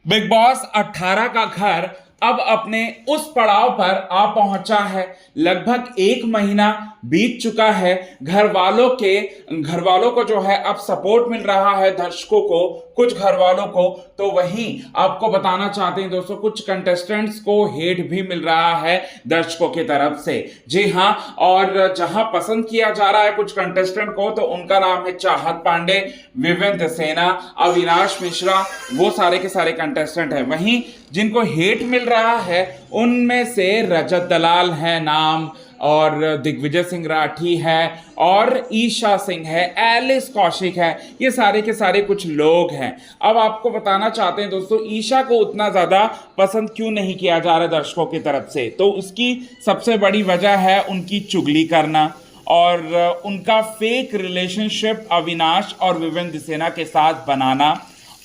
Big boss 18 का घर अब अपने उस पड़ाव पर आ पहुंचा है। लगभग 1 महीना बीत चुका है। घर वालों को जो है अब सपोर्ट मिल रहा है, दर्शकों को, कुछ घर वालों को। तो वहीं आपको बताना चाहते हैं दोस्तों, कुछ कंटेस्टेंट्स को हेट भी मिल रहा है दर्शकों की तरफ से। जी हां, और जहां पसंद किया जा रहा है कुछ कंटेस्टेंट को, तो उनका नाम है चाहत पांडे, विवेंद्र सेना, अविनाश मिश्रा, वो सारे के सारे कंटेस्टेंट हैं। वहीं जिनको हेट मिल रहा है उनमें से रजत दलाल है नाम, और दिग्विजय सिंह राठी है, और ईशा सिंह है, एलिस कौशिक है। ये सारे के सारे कुछ लोग हैं। अब आपको बताना चाहते हैं दोस्तों, ईशा को उतना ज्यादा पसंद क्यों नहीं किया जा रहा दर्शकों की तरफ से। तो उसकी सबसे बड़ी वजह है उनकी चुगली करना और उनका फेक रिलेशनशिप अविनाश और विवेंद्र सेना के साथ बनाना,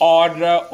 और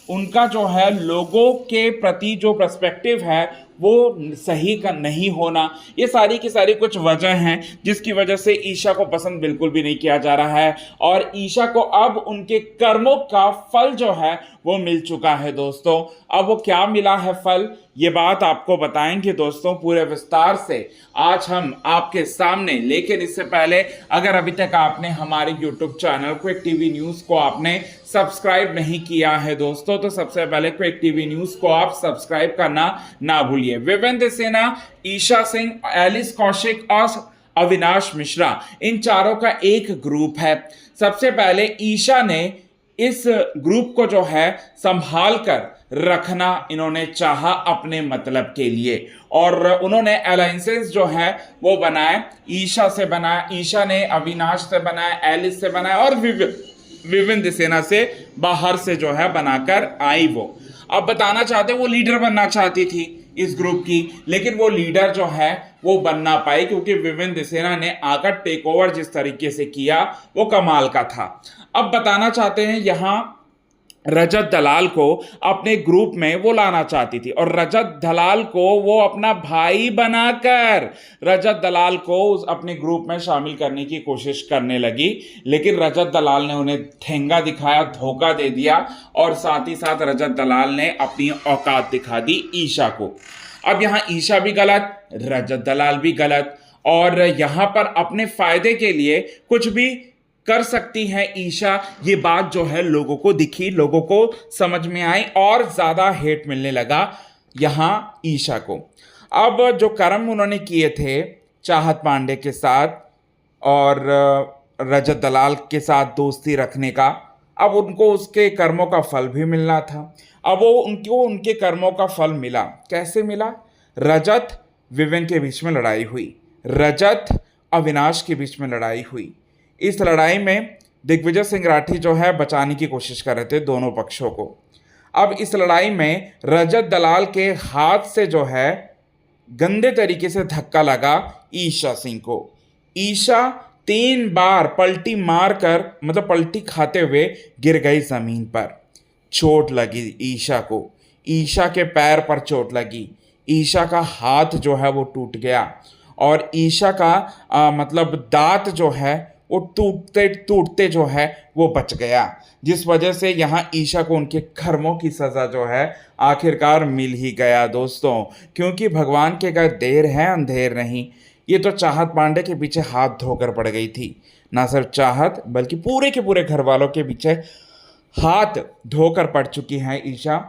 उनका जो है लोगों के प्रति जो पर्सपेक्टिव है वो सही का नहीं होना। ये सारी की सारी कुछ वजह हैं जिसकी वजह से ईशा को पसंद बिल्कुल भी नहीं किया जा रहा है, और ईशा को अब उनके कर्मों का फल जो है वो मिल चुका है दोस्तों। अब वो क्या मिला है फल, ये बात आपको बताएंगे दोस्तों पूरे विस्तार से आज हम आपके सामने। लेकिन इससे पहले अगर अभी तक आपने हमारे YouTube channel quick TV news को आपने सब्सक्राइब नहीं किया है दोस्तों, तो सबसे पहले क्विक टीवी न्यूज़ को आप सब्सक्राइब करना ना भूलिए। विवेंद्र सेना, ईशा सिंह, एलिस कौशिक और अविनाश मिश्रा, इन चारों का एक ग्रुप है। सबसे पहले ईशा ने इस ग्रुप को जो है संभाल कर रखना इन्होंने चाहा अपने मतलब के लिए, और उन्होंने अलायंसेस जो है वो बनाए। ईशा से बनाया, ईशा ने अविनाश से बनाया, एलिस से बनाया, और विवेंद्र सेना से बाहर से जो है बनाकर आई वो। अब बताना चाहते वो लीडर बनना चाहती थी इस ग्रुप की, लेकिन वो लीडर जो है वो बन ना पाई क्योंकि विवेंद्र सेना ने आकर टेक ओवर जिस तरीके से किया वो कमाल का था। अब बताना चाहते हैं यहां रजत दलाल को अपने ग्रुप में वो लाना चाहती थी, और रजत दलाल को वो अपना भाई बनाकर रजत दलाल को अपने ग्रुप में शामिल करने की कोशिश करने लगी। लेकिन रजत दलाल ने उन्हें ठेंगा दिखाया, धोखा दे दिया, और साथ ही साथ रजत दलाल ने अपनी औकात दिखा दी ईशा को। अब यहां ईशा भी गलत, रजत दलाल भी गलत, और यहां पर अपने फायदे के लिए कुछ भी कर सकती है ईशा। ये बात जो है लोगों को दिखी, लोगों को समझ में आई, और ज्यादा हेट मिलने लगा यहां ईशा को। अब जो कर्म उन्होंने किए थे चाहत पांडे के साथ और रजत दलाल के साथ दोस्ती रखने का, अब उनको उसके कर्मों का फल भी मिलना था। अब वो उनको उनके कर्मों का फल मिला। कैसे मिला? रजत विवेन के बीच में लड़ाई हुई, रजत अविनाश के बीच में लड़ाई हुई। इस लड़ाई में दिग्विजय सिंह राठी जो है बचाने की कोशिश कर रहे थे दोनों पक्षों को। अब इस लड़ाई में रजत दलाल के हाथ से जो है गंदे तरीके से धक्का लगा ईशा सिंह को। ईशा 3 बार पलटी मारकर, मतलब पलटी खाते हुए गिर गई जमीन पर। चोट लगी ईशा को, ईशा के पैर पर चोट लगी, ईशा का हाथ जो है वो टूट गया, और ईशा का मतलब दांत जो है वो टूटते टूटते जो है वो बच गया, जिस वजह से यहाँ ईशा को उनके कर्मों की सज़ा जो है आखिरकार मिल ही गया दोस्तों। क्योंकि भगवान के घर देर है अंधेर नहीं। ये तो चाहत पांडे के पीछे हाथ धोकर पड़ गई थी। ना सिर्फ चाहत बल्कि पूरे के पूरे घर वालों के पीछे हाथ धोकर पड़ चुकी हैं ईशा,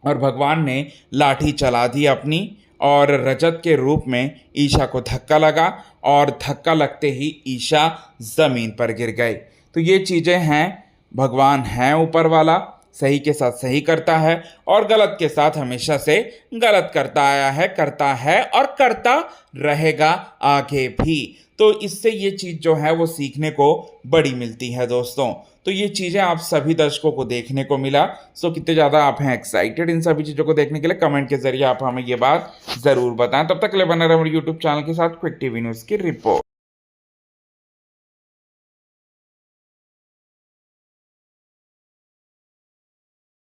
और भगवान ने लाठी चला दी अपनी, और रजत के रूप में ईशा को धक्का लगा, और धक्का लगते ही ईशा ज़मीन पर गिर गए। तो ये चीज़ें हैं, भगवान है ऊपर वाला, सही के साथ सही करता है और गलत के साथ हमेशा से गलत करता आया है, करता है और करता रहेगा आगे भी। तो इससे ये चीज़ जो है वो सीखने को बड़ी मिलती है दोस्तों। तो ये चीज़ें आप सभी दर्शकों को देखने को मिला। सो कितने ज़्यादा आप हैं एक्साइटेड इन सभी चीज़ों को देखने के लिए, कमेंट के जरिए आप हमें ये बात ज़रूर बताएं। तब तक के लिए बने रहे हमारे यूट्यूब चैनल के साथ क्विक टीवी न्यूज़ की रिपोर्ट।